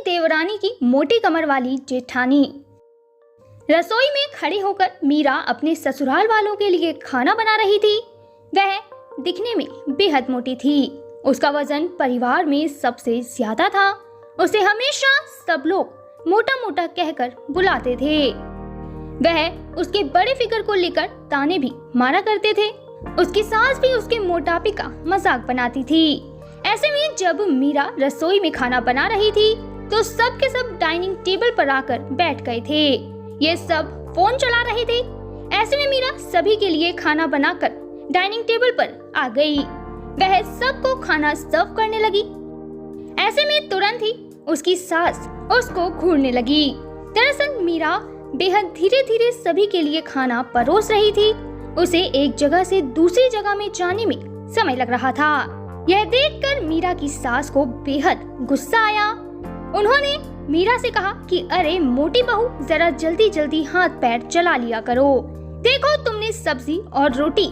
देवरानी की मोटी कमर वाली जेठानी। रसोई में खड़ी होकर मीरा अपने ससुराल वालों के लिए खाना बना रही थी। वह दिखने में बेहद मोटी थी। उसका वजन परिवार में सबसे ज्यादा था। उसे हमेशा सब लोग मोटा मोटा कहकर बुलाते थे। वह उसके बड़े फिगर को लेकर ताने भी मारा करते थे। उसकी सास भी उसके मोटापे का मजाक बनाती थी। ऐसे में जब मीरा रसोई में खाना बना रही थी तो सब के सब डाइनिंग टेबल पर आकर बैठ गए थे। ये सब फोन चला रहे थे। ऐसे में मीरा सभी के लिए खाना बनाकर डाइनिंग टेबल पर आ गई। वह सबको खाना सर्व करने लगी। ऐसे में तुरंत ही उसकी सास उसको घूरने लगी। दरअसल मीरा बेहद धीरे धीरे सभी के लिए खाना परोस रही थी। उसे एक जगह से दूसरी जगह में जाने में समय लग रहा था। यह देखकर मीरा की सास को बेहद गुस्सा आया। उन्होंने मीरा से कहा कि अरे मोटी बहू, जरा जल्दी जल्दी हाथ पैर चला लिया करो। देखो तुमने सब्जी और रोटी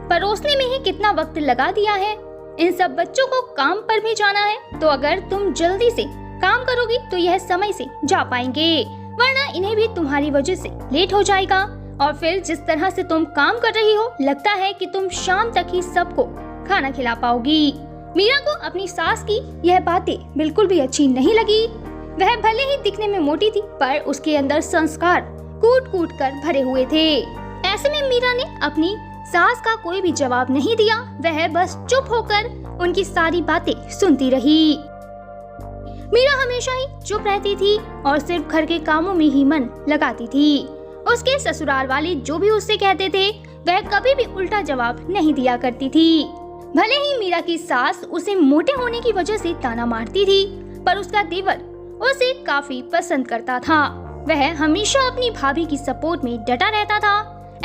परोसने में ही कितना वक्त लगा दिया है। इन सब बच्चों को काम पर भी जाना है, तो अगर तुम जल्दी से काम करोगी तो यह समय से जा पाएंगे, वरना इन्हें भी तुम्हारी वजह से लेट हो जाएगा। और फिर जिस तरह से तुम काम कर रही हो, लगता है कि तुम शाम तक ही सबको खाना खिला पाओगी। मीरा को अपनी सास की यह बातें बिल्कुल भी अच्छी नहीं लगी। वह भले ही दिखने में मोटी थी, पर उसके अंदर संस्कार कूट कूट कर भरे हुए थे। ऐसे में मीरा ने अपनी सास का कोई भी जवाब नहीं दिया। वह बस चुप होकर उनकी सारी बातें सुनती रही। मीरा हमेशा ही चुप रहती थी और सिर्फ घर के कामों में ही मन लगाती थी। उसके ससुराल वाले जो भी उससे कहते थे, वह कभी भी उल्टा जवाब नहीं दिया करती थी। भले ही मीरा की सास उसे मोटे होने की वजह से ताना मारती थी, पर उसका देवर उसे काफी पसंद करता था। वह हमेशा अपनी भाभी की सपोर्ट में डटा रहता था।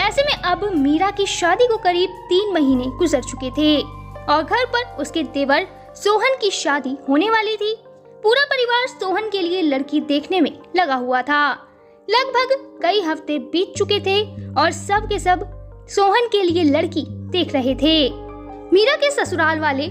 ऐसे में अब मीरा की शादी को करीब 3 महीने गुजर चुके थे और घर पर उसके देवर सोहन की शादी होने वाली थी। पूरा परिवार सोहन के लिए लड़की देखने में लगा हुआ था। लगभग कई हफ्ते बीत चुके थे और सब के सब सोहन के लिए लड़की देख रहे थे। मीरा के ससुराल वाले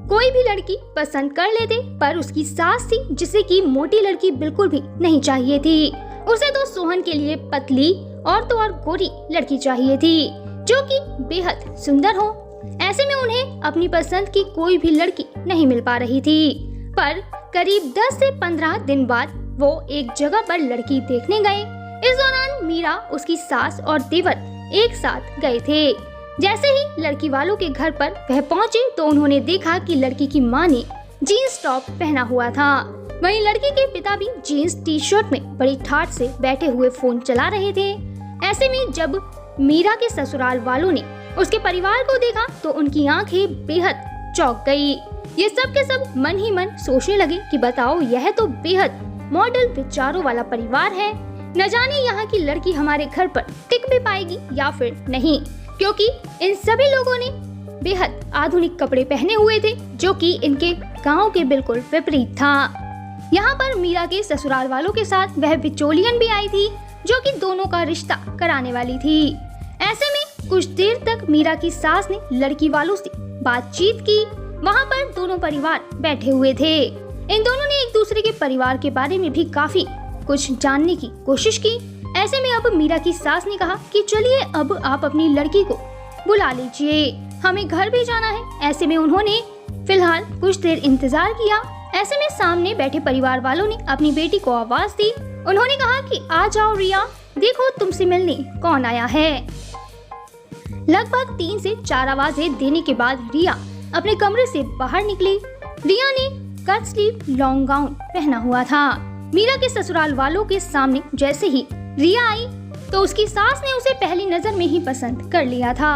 कोई भी लड़की पसंद कर लेते, पर उसकी सास थी जिसे की मोटी लड़की बिल्कुल भी नहीं चाहिए थी। उसे तो सोहन के लिए पतली और तो और गोरी लड़की चाहिए थी, जो कि बेहद सुंदर हो। ऐसे में उन्हें अपनी पसंद की कोई भी लड़की नहीं मिल पा रही थी। पर करीब 10 से 15 दिन बाद वो एक जगह पर लड़की देखने गए। इस दौरान मीरा, उसकी सास और देवर एक साथ गए थे। जैसे ही लड़की वालों के घर पर वह पहुंचे तो उन्होंने देखा कि लड़की की मां ने जीन्स टॉप पहना हुआ था। वहीं लड़की के पिता भी जीन्स टी शर्ट में बड़ी ठाठ से बैठे हुए फोन चला रहे थे। ऐसे में जब मीरा के ससुराल वालों ने उसके परिवार को देखा तो उनकी आंखें बेहद चौंक गई। ये सब के सब मन ही मन सोचने लगे कि बताओ, यह तो बेहद मॉडल विचारों वाला परिवार है। न जाने यहाँ की लड़की हमारे घर पर टिक भी पाएगी या फिर नहीं, क्योंकि इन सभी लोगों ने बेहद आधुनिक कपड़े पहने हुए थे, जो कि इनके गांव के बिल्कुल विपरीत था। यहाँ पर मीरा के ससुराल वालों के साथ वह बिचौलियन भी आई थी, जो कि दोनों का रिश्ता कराने वाली थी। ऐसे में कुछ देर तक मीरा की सास ने लड़की वालों से बातचीत की। वहाँ पर दोनों परिवार बैठे हुए थे। इन दोनों ने एक दूसरे के परिवार के बारे में भी काफी कुछ जानने की कोशिश की। ऐसे में अब मीरा की सास ने कहा कि चलिए अब आप अपनी लड़की को बुला लीजिए, हमें घर भी जाना है। ऐसे में उन्होंने फिलहाल कुछ देर इंतजार किया। ऐसे में सामने बैठे परिवार वालों ने अपनी बेटी को आवाज दी। उन्होंने कहा कि आ जाओ रिया, देखो तुमसे मिलने कौन आया है। लगभग 3 से 4 आवाजें देने के बाद रिया अपने कमरे से बाहर निकली। रिया ने कट स्लीव लॉन्ग गाउन पहना हुआ था। मीरा के ससुराल वालों के सामने जैसे ही रिया आई तो उसकी सास ने उसे पहली नजर में ही पसंद कर लिया था।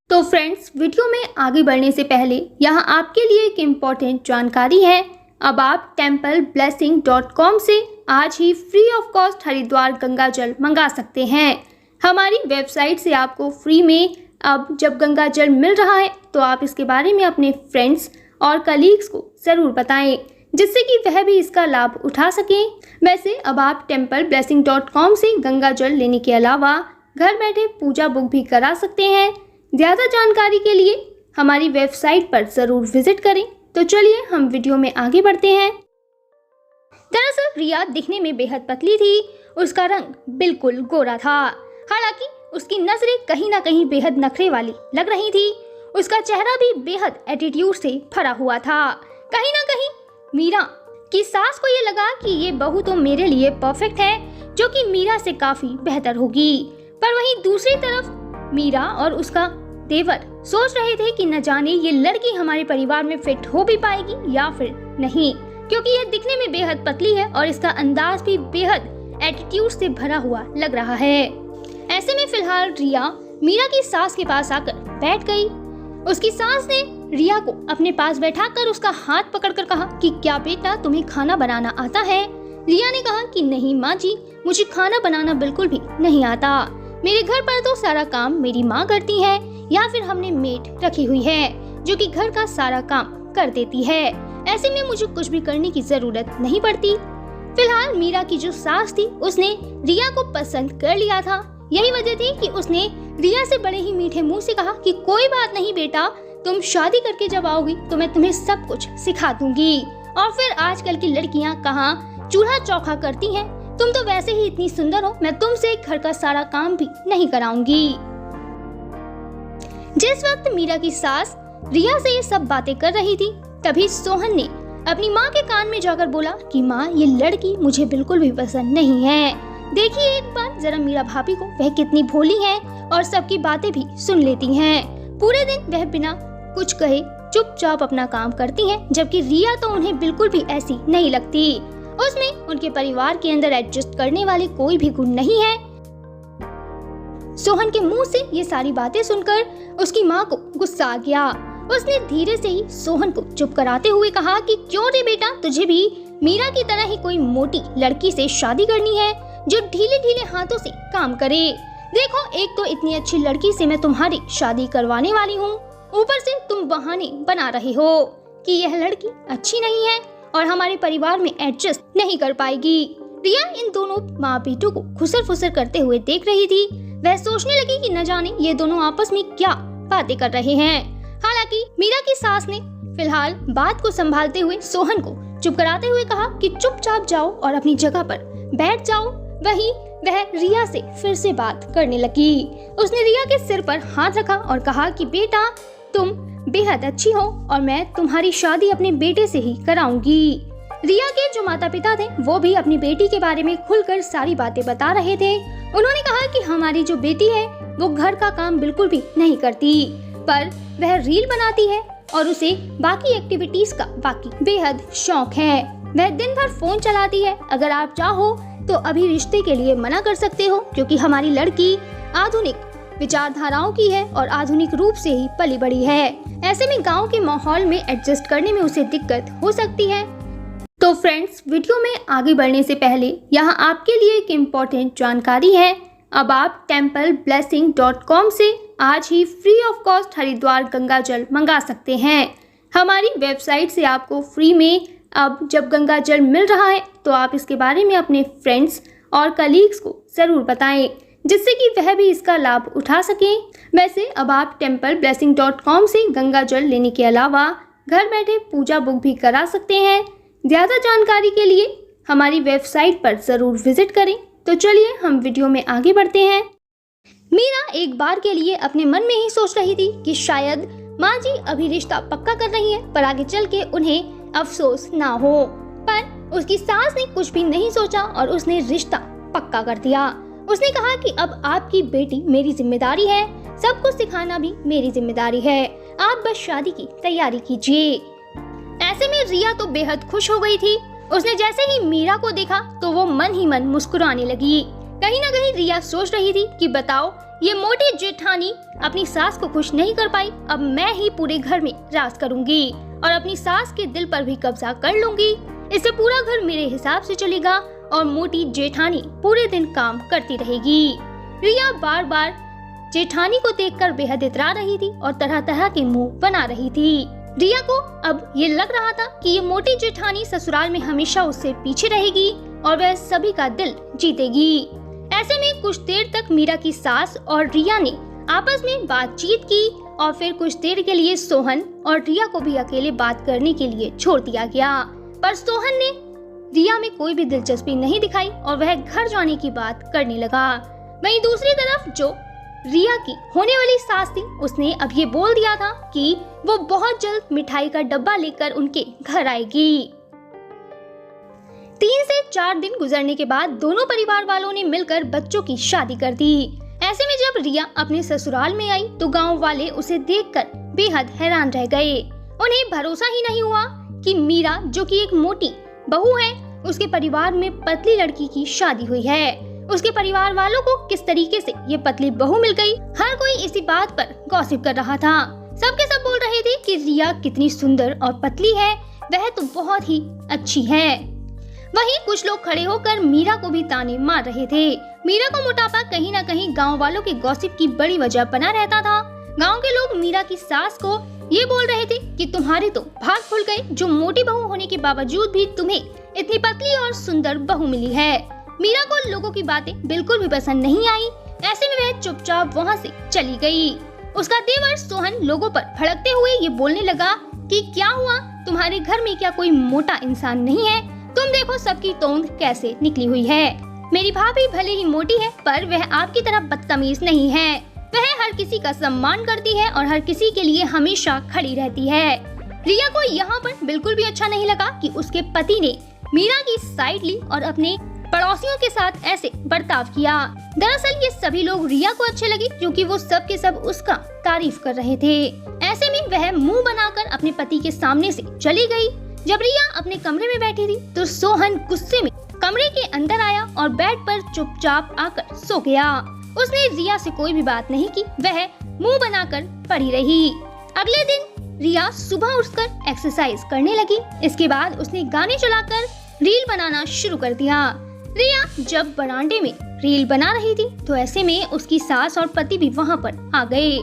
तो फ्रेंड्स, वीडियो में आगे बढ़ने से पहले यहाँ आपके लिए एक इम्पोर्टेंट जानकारी है। अब आप templeblessing.com से आज ही free of cost Haridwar Ganga जल मंगा सकते हैं। हमारी वेबसाइट से आपको फ्री में अब जब गंगा जल मिल रहा है तो आप इसके बारे में अपने फ्रेंड्स और कलीग्स को ज़रूर बताएं, जिससे कि वह भी इसका लाभ उठा सकें। वैसे अब आप templeblessing.com से गंगा जल लेने के अलावा घर बैठे पूजा बुक भी करा सकते हैं। ज़्यादा जानकारी के लिए हमारी वेबसाइट पर ज़रूर विजिट करें। तो चलिए हम वीडियो में आगे बढ़ते हैं। रिया दिखने में बेहद पतली थी, उसका रंग बिल्कुल गोरा था। हालांकि उसकी नजरें कहीं ना कहीं बेहद नखरे वाली लग रही थी। उसका चेहरा भी बेहद एटीट्यूड से भरा हुआ था। कहीं ना कहीं मीरा की सास को ये लगा कि ये बहू तो मेरे लिए परफेक्ट है, जो कि मीरा से काफी बेहतर होगी। पर वहीं दूसरी तरफ मीरा और उसका देवर सोच रहे थे कि न जाने ये लड़की हमारे परिवार में फिट हो भी पाएगी या फिर नहीं, क्योंकि ये दिखने में बेहद पतली है और इसका अंदाज भी बेहद एटीट्यूड से भरा हुआ लग रहा है। ऐसे में फिलहाल रिया मीरा की सास के पास आकर बैठ गई। उसकी सास ने रिया को अपने पास बैठाकर उसका हाथ पकड़कर कहा कि क्या बेटा तुम्हें खाना बनाना आता है? रिया ने कहा कि नहीं माँ जी, मुझे खाना बनाना बिल्कुल भी नहीं आता। मेरे घर पर तो सारा काम मेरी माँ करती है या फिर हमने मेड रखी हुई है जो कि घर का सारा काम कर देती है। ऐसे में मुझे कुछ भी करने की जरूरत नहीं पड़ती। फिलहाल मीरा की जो सास थी उसने रिया को पसंद कर लिया था। यही वजह थी कि उसने रिया से बड़े ही मीठे मुंह से कहा कि कोई बात नहीं बेटा, तुम शादी करके जब आओगी तो मैं तुम्हें सब कुछ सिखा दूंगी। और फिर आजकल की लड़कियां कहाँ चूल्हा चौका करती हैं, तुम तो वैसे ही इतनी सुंदर हो, मैं तुमसे घर का सारा काम भी नहीं कराऊंगी। जिस वक्त मीरा की सास रिया से ये सब बातें कर रही थी, तभी सोहन ने अपनी माँ के कान में जाकर बोला कि माँ, ये लड़की मुझे बिल्कुल भी पसंद नहीं है। देखिए एक बार जरा मीरा भाभी को, वह कितनी भोली है और सबकी बातें भी सुन लेती हैं। पूरे दिन वह बिना कुछ कहे चुपचाप अपना काम करती हैं, जबकि रिया तो उन्हें बिल्कुल भी ऐसी नहीं लगती। उसमें उनके परिवार के अंदर एडजस्ट करने वाले कोई भी गुण नहीं है। सोहन के मुंह से ये सारी बातें सुनकर उसकी माँ को गुस्सा आ गया। उसने धीरे से ही सोहन को चुप कराते हुए कहा कि क्यों रे बेटा, तुझे भी मीरा की तरह ही कोई मोटी लड़की से शादी करनी है जो ढीले ढीले हाथों से काम करे। देखो, एक तो इतनी अच्छी लड़की से मैं तुम्हारी शादी करवाने वाली हूँ, ऊपर से तुम बहाने बना रहे हो कि यह लड़की अच्छी नहीं है और हमारे परिवार में एडजस्ट नहीं कर पाएगी। रिया इन दोनों माँ बेटों को खुसर फुसर करते हुए देख रही थी। वह सोचने लगी कि न जाने ये दोनों आपस में क्या बातें कर रहे हैं। हालांकि मीरा की सास ने फिलहाल बात को संभालते हुए सोहन को चुप कराते हुए कहा कि चुपचाप जाओ और अपनी जगह पर बैठ जाओ। वहीं वह रिया से फिर से बात करने लगी। उसने रिया के सिर पर हाथ रखा और कहा कि बेटा, तुम बेहद अच्छी हो और मैं तुम्हारी शादी अपने बेटे से ही कराऊंगी। रिया के जो माता पिता थे वो भी अपनी बेटी के बारे में खुलकर सारी बातें बता रहे थे। उन्होंने कहा कि हमारी जो बेटी है वो घर का काम बिल्कुल भी नहीं करती, पर वह रील बनाती है और उसे बाकी एक्टिविटीज का बाकी बेहद शौक है। वह दिन भर फोन चलाती है। अगर आप चाहो तो अभी रिश्ते के लिए मना कर सकते हो, क्योंकि हमारी लड़की आधुनिक विचारधाराओं की है और आधुनिक रूप से ही पली बड़ी है। ऐसे में गांव के माहौल में एडजस्ट करने में उसे दिक्कत हो सकती है। तो फ्रेंड्स, वीडियो में आगे बढ़ने से पहले यहाँ आपके लिए एक इम्पोर्टेंट जानकारी है। अब आप templeblessing.com से आज ही free of cost Haridwar Ganga जल मंगा सकते हैं। हमारी वेबसाइट से आपको फ्री में अब जब गंगा जल मिल रहा है तो आप इसके बारे में अपने फ्रेंड्स और कलीग्स को ज़रूर बताएं, जिससे कि वह भी इसका लाभ उठा सकें। वैसे अब आप templeblessing.com से गंगा जल लेने के अलावा घर बैठे पूजा बुक भी करा सकते हैं। ज़्यादा जानकारी के लिए हमारी वेबसाइट पर ज़रूर विजिट करें। तो चलिए हम वीडियो में आगे बढ़ते हैं। मीरा एक बार के लिए अपने मन में ही सोच रही थी कि शायद माँ जी अभी रिश्ता पक्का कर रही हैं, पर आगे चल के उन्हें अफसोस ना हो। पर उसकी सास ने कुछ भी नहीं सोचा और उसने रिश्ता पक्का कर दिया। उसने कहा कि अब आपकी बेटी मेरी जिम्मेदारी है, सब कुछ सिखाना भी मेरी जिम्मेदारी है, आप बस शादी की तैयारी कीजिए। ऐसे में रिया तो बेहद खुश हो गई थी। उसने जैसे ही मीरा को देखा तो वो मन ही मन मुस्कुराने लगी। कहीं ना कहीं रिया सोच रही थी कि बताओ, ये मोटी जेठानी अपनी सास को खुश नहीं कर पाई, अब मैं ही पूरे घर में राज करूंगी और अपनी सास के दिल पर भी कब्जा कर लूंगी। इससे पूरा घर मेरे हिसाब से चलेगा और मोटी जेठानी पूरे दिन काम करती रहेगी। रिया बार बार जेठानी को देखकर बेहद इतरा रही थी और तरह तरह के मुंह बना रही थी। रिया को अब ये लग रहा था कि ये मोटी जेठानी ससुराल में हमेशा उससे पीछे रहेगी और वह सभी का दिल जीतेगी। ऐसे में कुछ देर तक मीरा की सास और रिया ने आपस में बातचीत की और फिर कुछ देर के लिए सोहन और रिया को भी अकेले बात करने के लिए छोड़ दिया गया। पर सोहन ने रिया में कोई भी दिलचस्पी नहीं दिखाई और वह घर जाने की बात करने लगा। वहीं दूसरी तरफ जो रिया की होने वाली सास थी, उसने अब ये बोल दिया था कि वो बहुत जल्द मिठाई का डब्बा लेकर उनके घर आएगी। 3 से 4 दिन गुजरने के बाद दोनों परिवार वालों ने मिलकर बच्चों की शादी कर दी। ऐसे में जब रिया अपने ससुराल में आई तो गांव वाले उसे देखकर बेहद हैरान रह गए। उन्हें भरोसा ही नहीं हुआ कि मीरा, जो कि एक मोटी बहू है, उसके परिवार में पतली लड़की की शादी हुई है। उसके परिवार वालों को किस तरीके से ये पतली बहू मिल गई, हर कोई इसी बात पर गॉसिप कर रहा था। सबके सब बोल रहे थे कि रिया कितनी सुंदर और पतली है, वह तो बहुत ही अच्छी है। वहीं कुछ लोग खड़े होकर मीरा को भी ताने मार रहे थे। मीरा को मोटापा कहीं न कहीं गांव वालों के गॉसिप की बड़ी वजह बना रहता था। गांव के लोग मीरा की सास को ये बोल रहे थे कि तुम्हारे तो भाग खुल गए, जो मोटी बहू होने के बावजूद भी तुम्हें इतनी पतली और सुंदर बहू मिली है। मीरा को लोगों की बातें बिल्कुल भी पसंद नहीं आई। ऐसे में वह चुपचाप वहाँ से चली गई। उसका देवर सोहन लोगों पर भड़कते हुए ये बोलने लगा कि क्या हुआ, तुम्हारे घर में क्या कोई मोटा इंसान नहीं है? तुम देखो सबकी तोंद कैसे निकली हुई है। मेरी भाभी भले ही मोटी है, पर वह आपकी तरह बदतमीज नहीं है। वह हर किसी का सम्मान करती है और हर किसी के लिए हमेशा खड़ी रहती है। रिया को यहाँ पर बिल्कुल भी अच्छा नहीं लगा कि उसके पति ने मीरा की साइड ली और अपने पड़ोसियों के साथ ऐसे बर्ताव किया। दरअसल ये सभी लोग रिया को अच्छे लगे क्योंकि वो सब के सब उसका तारीफ कर रहे थे। ऐसे में वह मुंह बनाकर अपने पति के सामने से चली गई। जब रिया अपने कमरे में बैठी थी तो सोहन गुस्से में कमरे के अंदर आया और बेड पर चुपचाप आकर सो गया। उसने रिया से कोई भी बात नहीं की, वह मुंह बनाकर पड़ी रही। अगले दिन रिया सुबह उठकर एक्सरसाइज करने लगी। इसके बाद उसने गाने चलाकर रील बनाना शुरू कर दिया। रिया जब बरामदे में रील बना रही थी तो ऐसे में उसकी सास और पति भी वहां पर आ गए।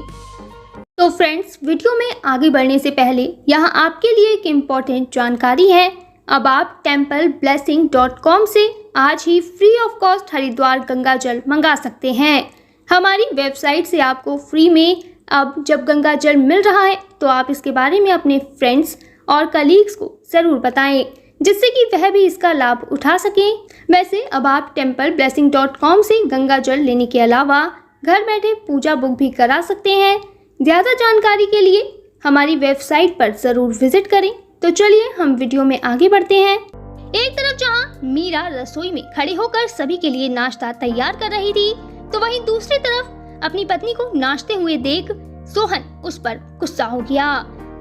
तो फ्रेंड्स, वीडियो में आगे बढ़ने से पहले यहाँ आपके लिए एक इम्पोर्टेंट जानकारी है। अब आप templeblessing.com से आज ही free of cost Haridwar Ganga जल मंगा सकते हैं। हमारी वेबसाइट से आपको फ्री में अब जब गंगा जल मिल रहा है तो आप इसके बारे में अपने फ्रेंड्स और कलीग्स को ज़रूर बताएं, जिससे कि वह भी इसका लाभ उठा सकें। वैसे अब आप templeblessing.com से गंगा जल लेने के अलावा घर बैठे पूजा बुक भी करा सकते हैं। ज़्यादा जानकारी के लिए हमारी वेबसाइट पर ज़रूर विजिट करें। तो चलिए हम वीडियो में आगे बढ़ते हैं। एक तरफ जहां मीरा रसोई में खड़ी होकर सभी के लिए नाश्ता तैयार कर रही थी, तो वहीं दूसरी तरफ अपनी पत्नी को नाचते हुए देख सोहन उस पर गुस्सा हो गया।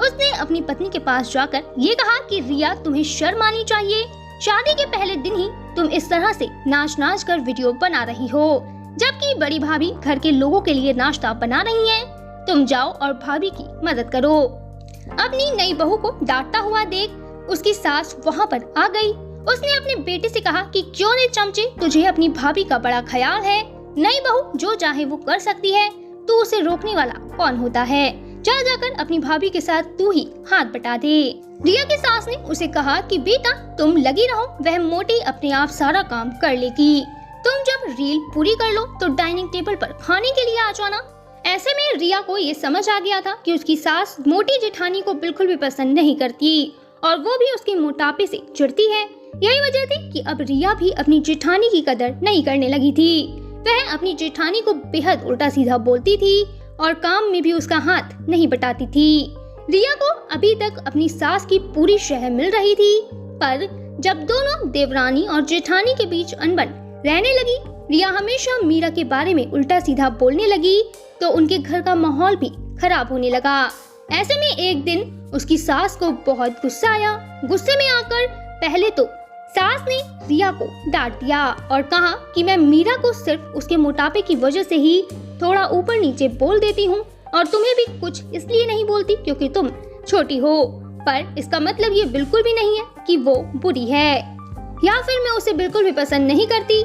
उसने अपनी पत्नी के पास जाकर ये कहा कि रिया, तुम्हें शर्म आनी चाहिए। शादी के पहले दिन ही तुम इस तरह से नाच नाच कर वीडियो बना रही हो, जबकि बड़ी भाभी घर के लोगों के लिए नाश्ता बना रही है। तुम जाओ और भाभी की मदद करो। अपनी नई बहू को डांटता हुआ देख उसकी सास वहाँ पर आ गई। उसने अपने बेटे से कहा कि क्यों रे चमचे, तुझे अपनी भाभी का बड़ा ख्याल है। नई बहू जो चाहे वो कर सकती है, तू उसे रोकने वाला कौन होता है? जा जाकर अपनी भाभी के साथ तू ही हाथ बटा दे। रिया की सास ने उसे कहा कि बेटा तुम लगी रहो, वह मोटी अपने आप सारा काम कर लेगी। तुम जब रील पूरी कर लो तो डाइनिंग टेबल पर खाने के लिए आ जाना। ऐसे में रिया को ये समझ आ गया था कि उसकी सास मोटी जेठानी को बिल्कुल भी पसंद नहीं करती और वो भी उसके मोटापे से चिढ़ती है। यही वजह थी कि अब रिया भी अपनी जेठानी की कदर नहीं करने लगी थी। वह अपनी जेठानी को बेहद उल्टा सीधा बोलती थी और काम में भी उसका हाथ नहीं बटाती थी। रिया को अभी तक अपनी सास की पूरी शह मिल रही थी, पर जब दोनों देवरानी और जेठानी के बीच अनबन रहने लगी, रिया हमेशा मीरा के बारे में उल्टा सीधा बोलने लगी, तो उनके घर का माहौल भी खराब होने लगा। ऐसे में एक दिन उसकी सास को बहुत गुस्सा आया। गुस्से में आकर पहले तो सास ने रिया को डांट दिया और कहा कि मैं मीरा को सिर्फ उसके मोटापे की वजह से ही थोड़ा ऊपर नीचे बोल देती हूँ और तुम्हें भी कुछ इसलिए नहीं बोलती क्योंकि तुम छोटी हो, पर इसका मतलब ये बिल्कुल भी नहीं है कि वो बुरी है या फिर मैं उसे बिल्कुल भी पसंद नहीं करती।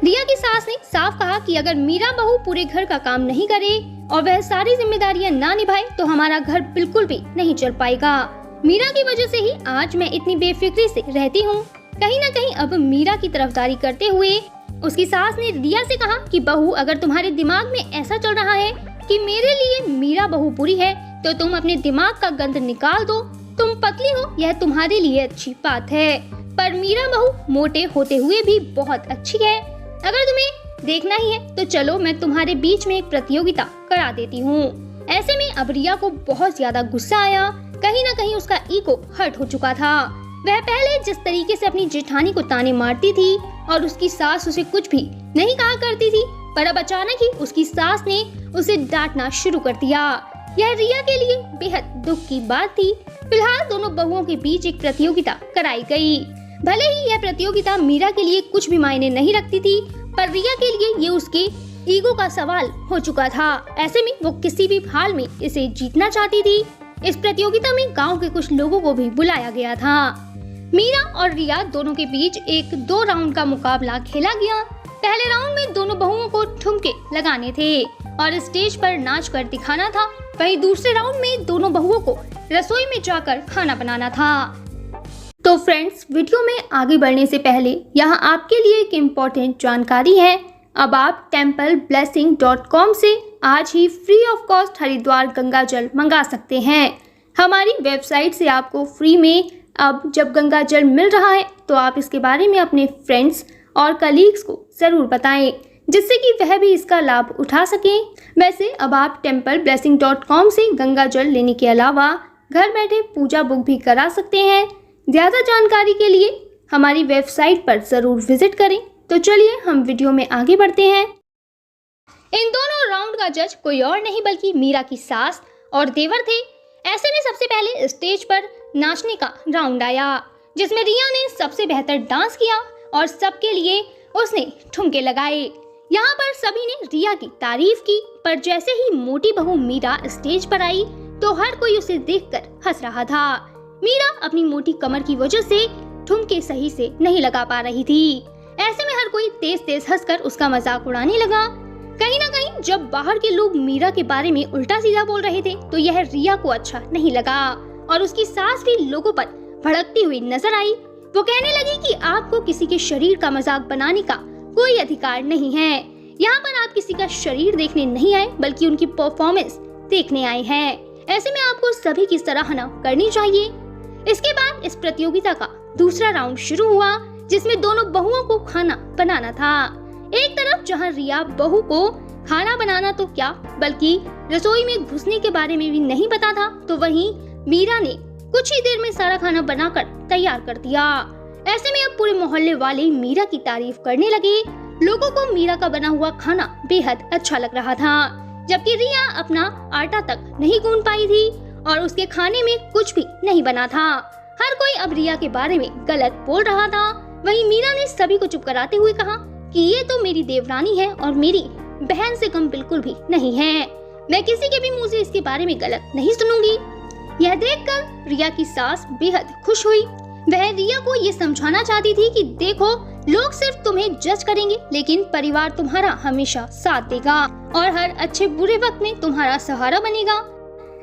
रिया की सास ने साफ कहा कि अगर मीरा बहू पूरे घर का काम नहीं करे और वह सारी जिम्मेदारियां ना निभाए तो हमारा घर बिल्कुल भी नहीं चल पाएगा। मीरा की वजह से ही आज मैं इतनी बेफिक्री से रहती हूँ। कहीं न कहीं अब मीरा की तरफदारी करते हुए उसकी सास ने रिया से कहा कि बहू, अगर तुम्हारे दिमाग में ऐसा चल रहा है कि मेरे लिए मीरा बहू बुरी है तो तुम अपने दिमाग का गंद निकाल दो। तुम पतली हो, यह तुम्हारे लिए अच्छी बात है। पर मीरा बहू मोटे होते हुए भी बहुत अच्छी है। अगर तुम्हें देखना ही है तो चलो मैं तुम्हारे बीच में एक प्रतियोगिता करा देती हूँ। ऐसे में अब रिया को बहुत ज्यादा गुस्सा आया। कहीं ना कहीं उसका ईगो हर्ट हो चुका था। वह पहले जिस तरीके से अपनी जेठानी को ताने मारती थी और उसकी सास उसे कुछ भी नहीं कहा करती थी, पर अब अचानक ही उसकी सास ने उसे डांटना शुरू कर दिया। यह रिया के लिए बेहद दुख की बात थी। फिलहाल दोनों बहुओं के बीच एक प्रतियोगिता कराई गई। भले ही यह प्रतियोगिता मीरा के लिए कुछ भी मायने नहीं रखती थी, पर रिया के लिए ये उसके ईगो का सवाल हो चुका था। ऐसे में वो किसी भी हाल में इसे जीतना चाहती थी। इस प्रतियोगिता में गांव के कुछ लोगों को भी बुलाया गया था। मीरा और रिया दोनों के बीच एक 2 राउंड का मुकाबला खेला गया। पहले राउंड में दोनों बहुओं को ठुमके लगाने थे और स्टेज पर नाच कर दिखाना था। वहीं दूसरे राउंड में दोनों बहुओं को रसोई में जाकर खाना बनाना था। तो फ्रेंड्स, वीडियो में आगे बढ़ने से पहले यहाँ आपके लिए एक इम्पोर्टेंट जानकारी है। अब आप templeblessing.com से आज ही free of cost Haridwar Ganga जल मंगा सकते हैं। हमारी वेबसाइट से आपको फ्री में अब जब गंगा जल मिल रहा है तो आप इसके बारे में अपने फ्रेंड्स और कलीग्स को ज़रूर बताएं, जिससे कि वह भी इसका लाभ उठा सकें। वैसे अब आप templeblessing.com से गंगा जल लेने के अलावा घर बैठे पूजा बुक भी करा सकते हैं। ज़्यादा जानकारी के लिए हमारी वेबसाइट पर ज़रूर विजिट करें। तो चलिए हम वीडियो में आगे बढ़ते हैं। इन दोनों राउंड का जज कोई और नहीं बल्कि मीरा की सास और देवर थे। ऐसे में सबसे पहले स्टेज पर नाचने का राउंड आया, जिसमें रिया ने सबसे बेहतर डांस किया और सबके लिए उसने ठुमके लगाए। यहाँ पर सभी ने रिया की तारीफ की, पर जैसे ही मोटी बहू मीरा स्टेज पर आई तो हर कोई उसे देखकर हंस रहा था। मीरा अपनी मोटी कमर की वजह से ठुमके सही से नहीं लगा पा रही थी। ऐसे में हर कोई तेज तेज हंसकर उसका मजाक उड़ाने लगा। कहीं ना कहीं जब बाहर के लोग मीरा के बारे में उल्टा सीधा बोल रहे थे तो यह रिया को अच्छा नहीं लगा और उसकी सास भी लोगों पर भड़कती हुई नजर आई। वो कहने लगी कि आपको किसी के शरीर का मजाक बनाने का कोई अधिकार नहीं है। यहाँ पर आप किसी का शरीर देखने नहीं आए बल्कि उनकी परफॉर्मेंस देखने आए हैं। ऐसे में आपको सभी की सराहना करनी चाहिए। इसके बाद इस प्रतियोगिता का दूसरा राउंड शुरू हुआ, जिसमें दोनों बहुओं को खाना बनाना था। एक तरफ जहां रिया बहू को खाना बनाना तो क्या बल्कि रसोई में घुसने के बारे में भी नहीं पता था, तो वहीं मीरा ने कुछ ही देर में सारा खाना बनाकर तैयार कर दिया। ऐसे में अब पूरे मोहल्ले वाले मीरा की तारीफ करने लगे। लोगों को मीरा का बना हुआ खाना बेहद अच्छा लग रहा था, जबकि रिया अपना आटा तक नहीं गूंद पाई थी और उसके खाने में कुछ भी नहीं बना था। हर कोई अब रिया के बारे में गलत बोल रहा था। वहीं मीरा ने सभी को चुप कराते हुए कहा कि ये तो मेरी देवरानी है और मेरी बहन से कम बिल्कुल भी नहीं है। मैं किसी के भी मुंह से इसके बारे में गलत नहीं सुनूंगी। यह देखकर रिया की सास बेहद खुश हुई। वह रिया को ये समझाना चाहती थी कि देखो, लोग सिर्फ तुम्हें जज करेंगे लेकिन परिवार तुम्हारा हमेशा साथ देगा और हर अच्छे बुरे वक्त में तुम्हारा सहारा बनेगा।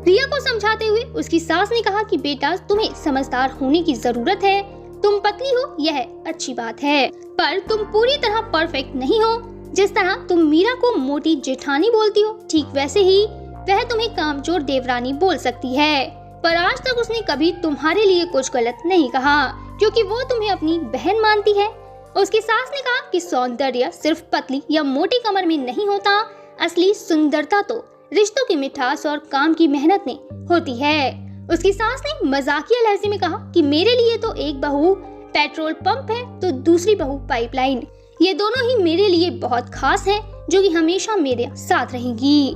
रिया को समझाते हुए उसकी सास ने कहा कि बेटा, तुम्हें समझदार होने की जरूरत है। तुम पतली हो यह अच्छी बात है, पर तुम पूरी तरह परफेक्ट नहीं हो। जिस तरह तुम मीरा को मोटी जेठानी बोलती हो, ठीक वैसे ही वह तुम्हें कामचोर देवरानी बोल सकती है। पर आज तक उसने कभी तुम्हारे लिए कुछ गलत नहीं कहा, क्योंकि वो तुम्हें अपनी बहन मानती है। उसकी सास ने कहा कि सौंदर्य सिर्फ पतली या मोटी कमर में नहीं होता, असली सुंदरता तो रिश्तों की मिठास और काम की मेहनत में होती है। उसकी सास ने मजाकिया लहजे में कहा कि मेरे लिए तो एक बहू पेट्रोल पंप है तो दूसरी बहू पाइपलाइन। ये दोनों ही मेरे लिए बहुत खास है, जो कि हमेशा मेरे साथ रहेंगी।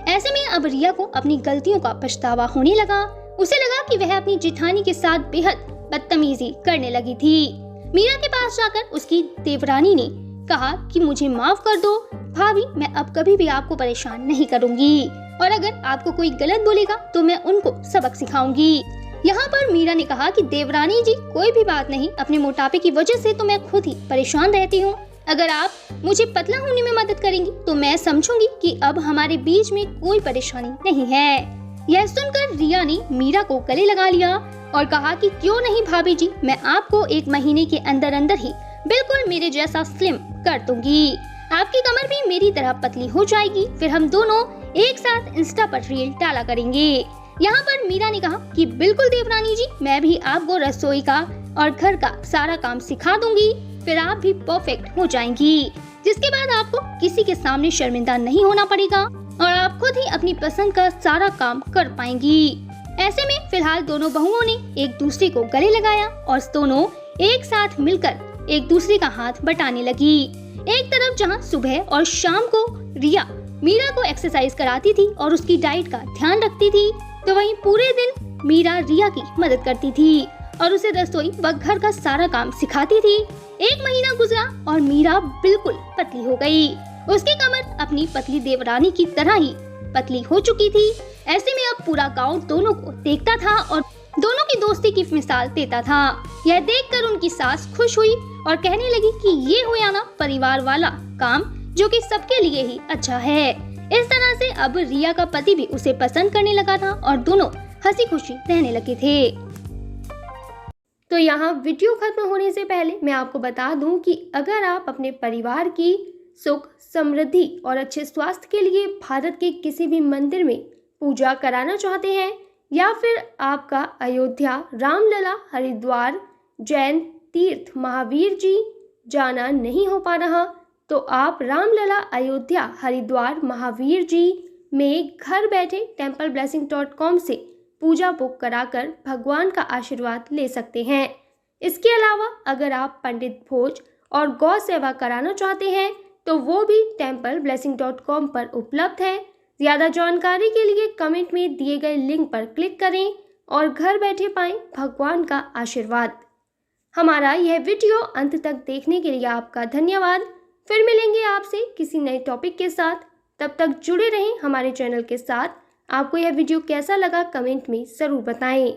ऐसे में अब रिया को अपनी गलतियों का पछतावा होने लगा। उसे लगा कि वह अपनी जेठानी के साथ बेहद बदतमीजी करने लगी थी। मीरा के पास जाकर उसकी देवरानी ने कहा कि मुझे माफ कर दो भाभी, मैं अब कभी भी आपको परेशान नहीं करूंगी और अगर आपको कोई गलत बोलेगा तो मैं उनको सबक सिखाऊंगी। यहाँ पर मीरा ने कहा कि देवरानी जी, कोई भी बात नहीं, अपने मोटापे की वजह से तो मैं खुद ही परेशान रहती हूँ। अगर आप मुझे पतला होने में मदद करेंगी तो मैं समझूंगी कि अब हमारे बीच में कोई परेशानी नहीं है। यह सुनकर रिया ने मीरा को गले लगा लिया और कहा कि क्यों नहीं भाभी जी, मैं आपको 1 महीने के अंदर अंदर ही बिल्कुल मेरे जैसा स्लिम कर दूंगी। आपकी कमर भी मेरी तरह पतली हो जाएगी, फिर हम दोनों एक साथ इंस्टा पर रील डाला करेंगे। यहाँ पर मीरा ने कहा कि बिल्कुल देवरानी जी, मैं भी आपको रसोई का और घर का सारा काम सिखा दूंगी, फिर आप भी परफेक्ट हो जाएंगी, जिसके बाद आपको किसी के सामने शर्मिंदा नहीं होना पड़ेगा और आप खुद ही अपनी पसंद का सारा काम कर पाएंगी। ऐसे में फिलहाल दोनों बहुओं ने एक दूसरे को गले लगाया और दोनों एक साथ मिलकर एक दूसरे का हाथ बटाने लगी। एक तरफ जहां सुबह और शाम को रिया मीरा को एक्सरसाइज कराती थी और उसकी डाइट का ध्यान रखती थी, तो वहीं पूरे दिन मीरा रिया की मदद करती थी और उसे रसोई व घर का सारा काम सिखाती थी। एक महीना गुजरा और मीरा बिल्कुल पतली हो गई। उसकी कमर अपनी पतली देवरानी की तरह ही पतली हो चुकी थी। ऐसे में अब पूरा गांव दोनों को देखता था और दोनों की दोस्ती की मिसाल देता था। यह देखकर उनकी सास खुश हुई और कहने लगी कि ये हुआ ना परिवार वाला काम, जो कि सबके लिए ही अच्छा है। इस तरह से अब रिया का पति भी उसे पसंद करने लगा था और दोनों हंसी खुशी रहने लगे थे। तो यहाँ वीडियो खत्म होने से पहले मैं आपको बता दूं कि अगर आप अपने परिवार की सुख, समृद्धि और अच्छे स्वास्थ्य के लिए भारत के किसी भी मंदिर में पूजा कराना चाहते हैं या फिर आपका अयोध्या, रामलला, हरिद्वार, जैन तीर्थ महावीर जी जाना नहीं हो पा रहा, तो आप रामलला, अयोध्या, हरिद्वार, महावीर जी में घर बैठे templeblessing.com से पूजा बुक कराकर भगवान का आशीर्वाद ले सकते हैं। इसके अलावा अगर आप पंडित भोज और गौ सेवा कराना चाहते हैं तो वो भी templeblessing.com पर उपलब्ध है। ज़्यादा जानकारी के लिए कमेंट में दिए गए लिंक पर क्लिक करें और घर बैठे पाएं भगवान का आशीर्वाद। हमारा यह वीडियो अंत तक देखने के लिए आपका धन्यवाद। फिर मिलेंगे आपसे किसी नए टॉपिक के साथ। तब तक जुड़े रहें हमारे चैनल के साथ। आपको यह वीडियो कैसा लगा कमेंट में ज़रूर बताएं।